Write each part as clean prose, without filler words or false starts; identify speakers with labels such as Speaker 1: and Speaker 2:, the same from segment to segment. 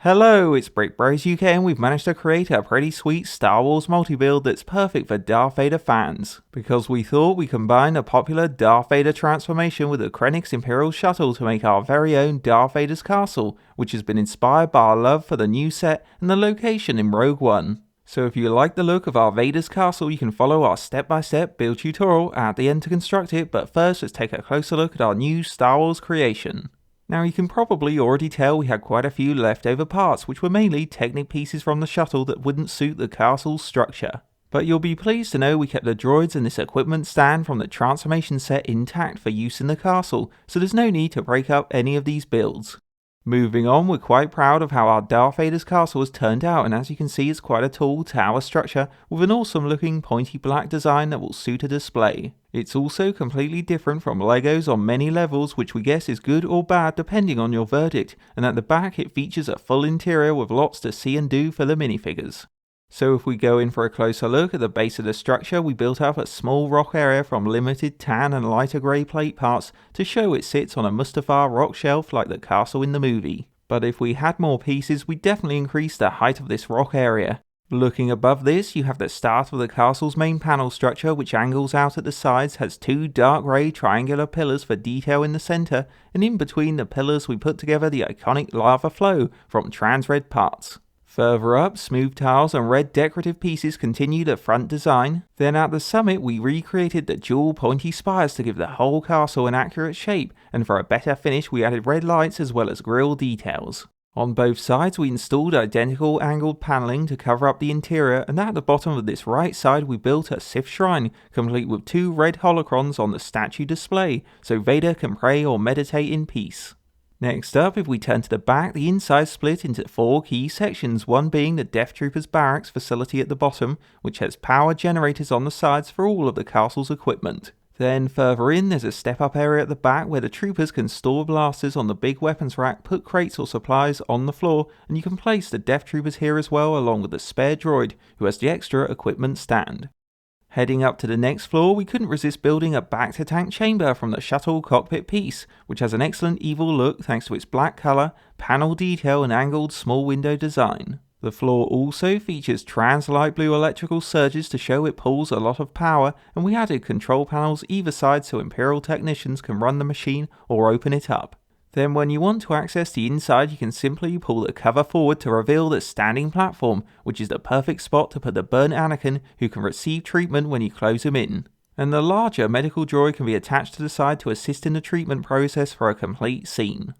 Speaker 1: Hello, it's BrickBros UK and we've managed to create a pretty sweet Star Wars multi-build that's perfect for Darth Vader fans, because we thought we combined a popular Darth Vader transformation with the KRENNIC'S Imperial Shuttle to make our very own Darth Vader's castle, which has been inspired by our love for the new set and the location in Rogue One. So if you like the look of our Vader's castle, you can follow our step-by-step build tutorial at the end to construct it, but first let's take a closer look at our new Star Wars creation. Now you can probably already tell we had quite a few leftover parts, which were mainly Technic pieces from the shuttle that wouldn't suit the castle's structure. But you'll be pleased to know we kept the droids and this equipment stand from the transformation set intact for use in the castle, so there's no need to break up any of these builds. Moving on, we're quite proud of how our Darth Vader's castle has turned out, and as you can see it's quite a tall tower structure with an awesome looking pointy black design that will suit a display. It's also completely different from Legos on many levels, which we guess is good or bad depending on your verdict, and at the back it features a full interior with lots to see and do for the minifigures. So if we go in for a closer look at the base of the structure, we built up a small rock area from limited tan and lighter grey plate parts to show it sits on a Mustafar rock shelf like the castle in the movie. But if we had more pieces, we'd definitely increase the height of this rock area. Looking above this, you have the start of the castle's main panel structure, which angles out at the sides, has two dark grey triangular pillars for detail in the centre, and in between the pillars we put together the iconic lava flow from trans-red parts. Further up, smooth tiles and red decorative pieces continue the front design. Then at the summit we recreated the dual pointy spires to give the whole castle an accurate shape, and for a better finish we added red lights as well as grille details. On both sides we installed identical angled panelling to cover up the interior, and at the bottom of this right side we built a Sith shrine, complete with two red holocrons on the statue display, so Vader can pray or meditate in peace. Next up, if we turn to the back, the inside split into four key sections, one being the Death Troopers barracks facility at the bottom, which has power generators on the sides for all of the castle's equipment. Then further in, there's a step-up area at the back where the troopers can store blasters on the big weapons rack, put crates or supplies on the floor, and you can place the Death Troopers here as well, along with the spare droid, who has the extra equipment stand. Heading up to the next floor, we couldn't resist building a back-to-tank chamber from the shuttle cockpit piece, which has an excellent evil look thanks to its black colour, panel detail and angled small window design. The floor also features trans light blue electrical surges to show it pulls a lot of power, and we added control panels either side so Imperial technicians can run the machine or open it up. Then when you want to access the inside, you can simply pull the cover forward to reveal the standing platform, which is the perfect spot to put the burnt Anakin, who can receive treatment when you close him in. And the larger medical droid can be attached to the side to assist in the treatment process for a complete scene.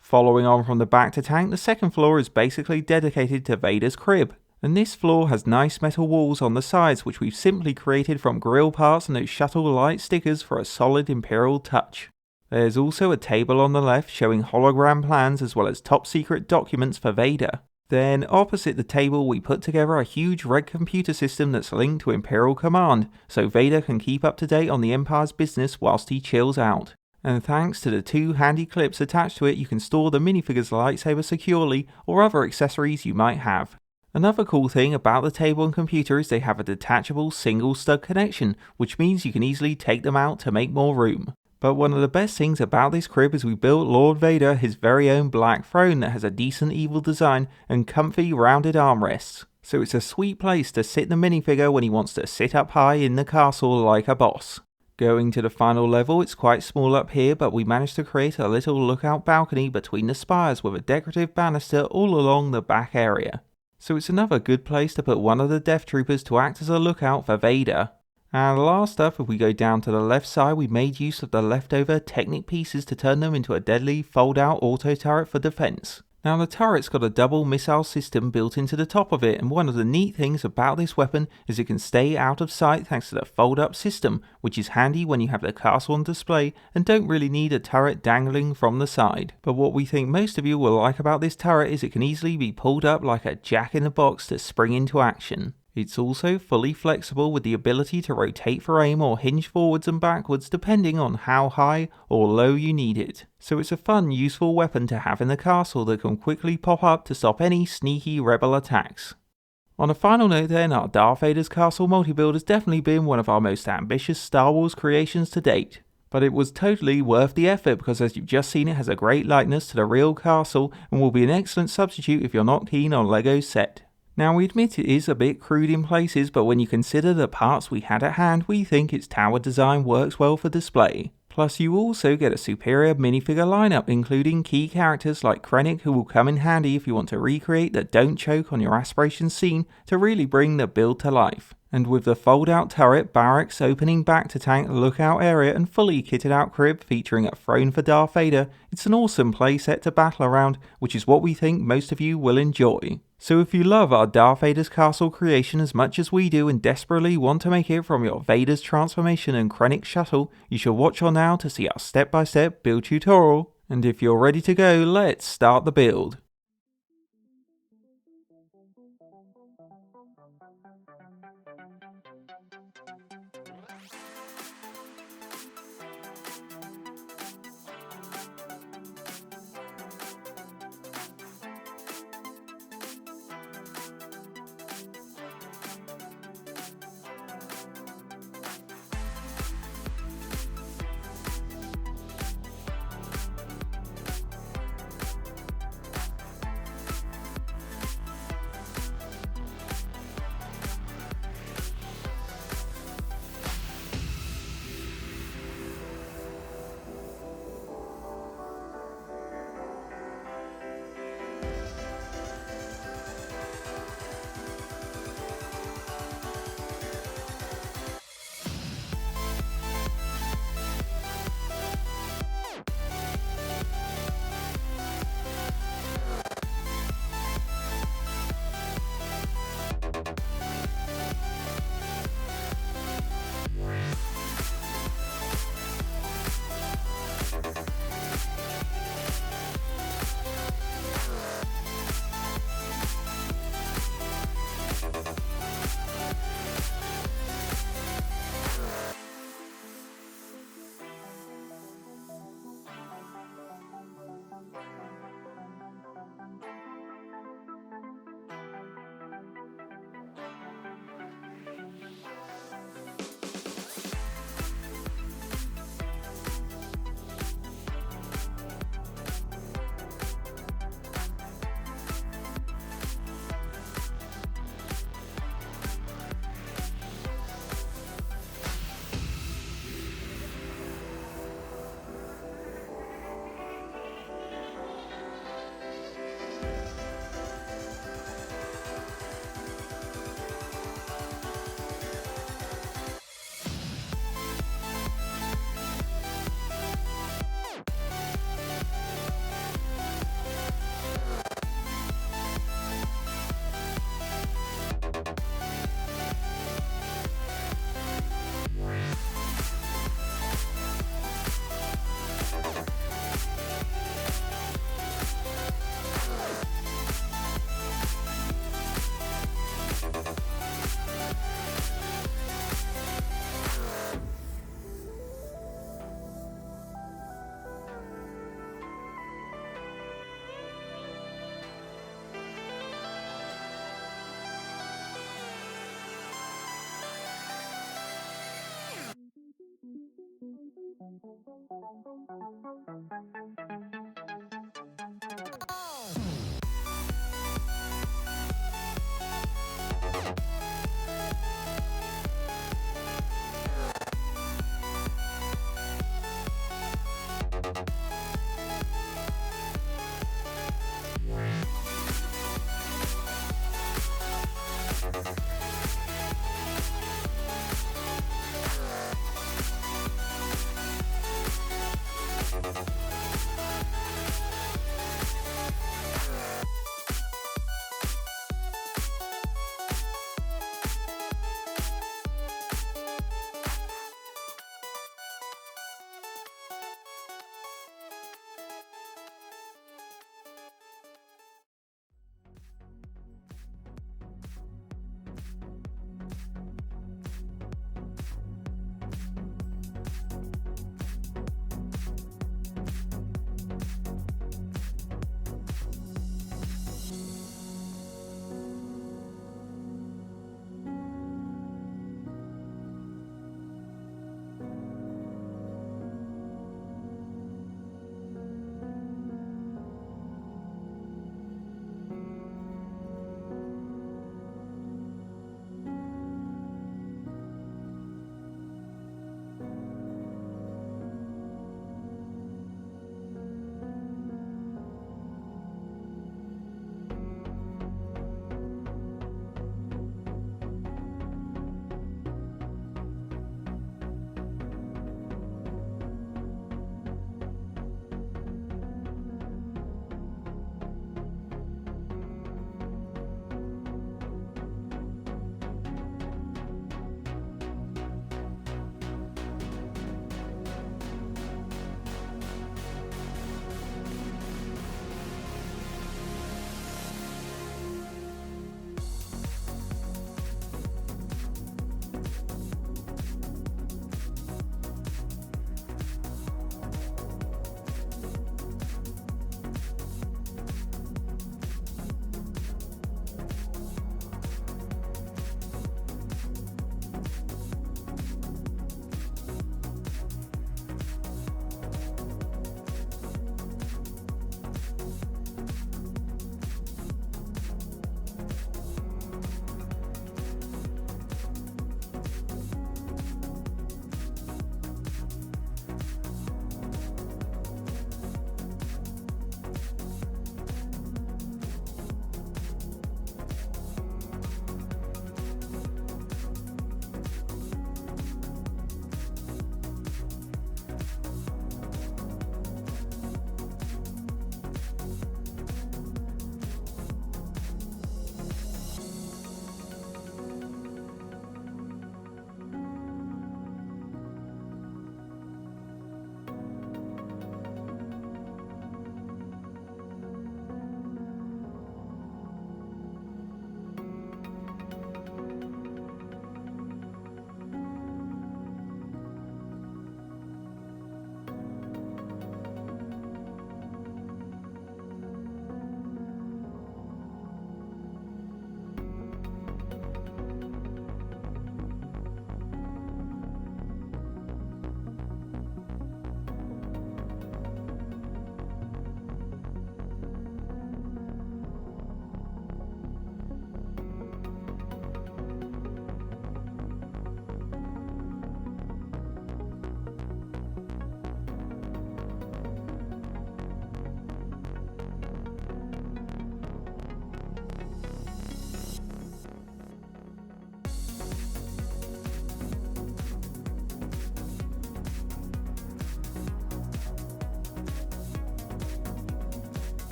Speaker 1: Following on from the back to tank, the second floor is basically dedicated to Vader's crib. And this floor has nice metal walls on the sides, which we've simply created from grill parts and those shuttle light stickers for a solid Imperial touch. There's also a table on the left showing hologram plans as well as top secret documents for Vader. Then opposite the table we put together a huge red computer system that's linked to Imperial Command, so Vader can keep up to date on the Empire's business whilst he chills out. And thanks to the two handy clips attached to it, you can store the minifigure's lightsaber securely or other accessories you might have. Another cool thing about the table and computer is they have a detachable single stud connection, which means you can easily take them out to make more room. But one of the best things about this crib is we built Lord Vader his very own black throne that has a decent evil design and comfy rounded armrests. So it's a sweet place to sit the minifigure when he wants to sit up high in the castle like a boss. Going to the final level, it's quite small up here, but we managed to create a little lookout balcony between the spires with a decorative banister all along the back area. So it's another good place to put one of the Death Troopers to act as a lookout for Vader. And last up, if we go down to the left side, we made use of the leftover Technic pieces to turn them into a deadly fold-out auto turret for defense. Now the turret's got a double missile system built into the top of it, and one of the neat things about this weapon is it can stay out of sight thanks to the fold-up system, which is handy when you have the castle on display and don't really need a turret dangling from the side. But what we think most of you will like about this turret is it can easily be pulled up like a jack-in-the-box to spring into action. It's also fully flexible with the ability to rotate for aim or hinge forwards and backwards depending on how high or low you need it. So it's a fun, useful weapon to have in the castle that can quickly pop up to stop any sneaky rebel attacks. On a final note then, our Darth Vader's castle multi-build has definitely been one of our most ambitious Star Wars creations to date. But it was totally worth the effort because, as you've just seen, it has a great likeness to the real castle and will be an excellent substitute if you're not keen on Lego's set. Now, we admit it is a bit crude in places, but when you consider the parts we had at hand, we think its tower design works well for display. Plus, you also get a superior minifigure lineup, including key characters like Krennic, who will come in handy if you want to recreate the don't choke on your aspirations scene to really bring the build to life. And with the fold-out turret, barracks, opening back to tank, lookout area, and fully kitted out crib featuring a throne for Darth Vader, it's an awesome playset to battle around, which is what we think most of you will enjoy. So if you love our Darth Vader's castle creation as much as we do and desperately want to make it from your Vader's transformation and Krennic's shuttle, you should watch on now to see our step-by-step build tutorial. And if you're ready to go, let's start the build.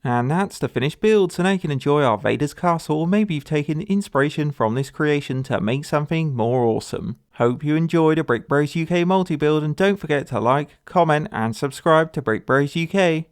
Speaker 1: And that's the finished build, so now you can enjoy our Vader's castle, or maybe you've taken inspiration from this creation to make something more awesome. Hope you enjoyed a BrickBros UK multi-build, and don't forget to like, comment and subscribe to BrickBros UK.